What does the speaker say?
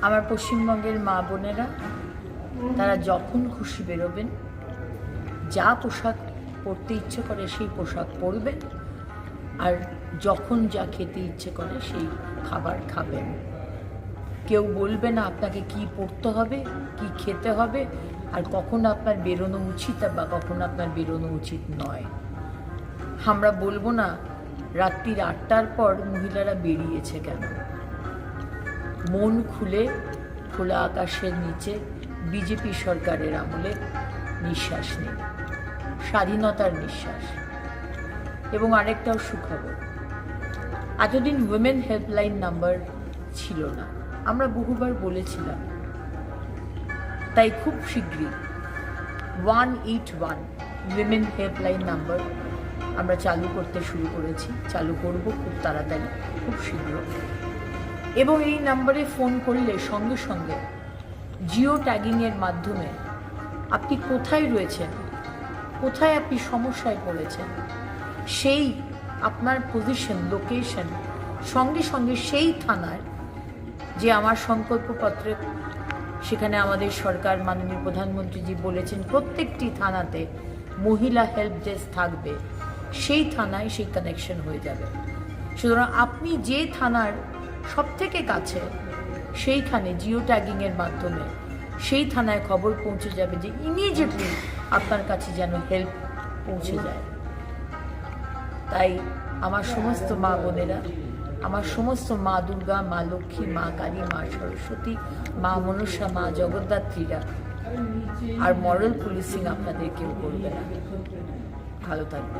আমার পশ্চিমবঙ্গের মা বোনেরা তারা যখন খুশি বেরোবেন, যা পোশাক পরতে ইচ্ছে করে সেই পোশাক পরবেন, আর যখন যা খেতে ইচ্ছে করে সেই খাবার খাবেন। কেউ বলবে না আপনাকে কি পরতে হবে, কি খেতে হবে, আর কখন আপনার বেরোনো উচিত বা কখন আপনার বেরোনো উচিত নয়। আমরা বলবো না রাত্রির 8টার পর মহিলারা বেরিয়েছে কেন। মন খুলে খোলা আকাশের নিচে বিজেপি সরকারের আমলে নিঃশ্বাস নিন, স্বাধীনতার নিঃশ্বাস। এবং আরেকটাও সুখবর, এতদিন উইমেন হেল্পলাইন নাম্বার ছিল না, আমরা বহুবার বলেছিলাম। তাই খুব শীঘ্রই 181 উইমেন হেল্পলাইন নাম্বার আমরা চালু করতে শুরু করেছি, চালু করব খুব তাড়াতাড়ি, খুব শীঘ্র। এবং এই নাম্বারে ফোন করলে সঙ্গে সঙ্গে জিও ট্যাগিংয়ের মাধ্যমে আপনি কোথায় রয়েছেন, কোথায় আপনি সমস্যায় পড়েছেন, সেই আপনার পজিশন, লোকেশন সঙ্গে সঙ্গে সেই থানার যে আমার সংকল্পপত্রে সেখানে আমাদের সরকার মাননীয় প্রধানমন্ত্রীজি বলেছেন প্রত্যেকটি থানাতে মহিলা হেল্প ডেস্ক থাকবে, সেই থানায় সেই কানেকশন হয়ে যাবে। সুতরাং আপনি যে থানার সবথেকে কাছে সেইখানে জিও ট্যাগিংয়ের মাধ্যমে সেই থানায় খবর পৌঁছে যাবে যে ইমিডিয়েটলি আপনার কাছে যেন হেল্প পৌঁছে যায়। তাই আমার সমস্ত মা বোনেরা, আমার সমস্ত মা দুর্গা, মা লক্ষ্মী, মা কালী, মা সরস্বতী, মা মনসা, মা জগদ্ধাত্রীরা আর মরাল পুলিশিং আপনাদের কেউ করবে না। ভালো থাকবে।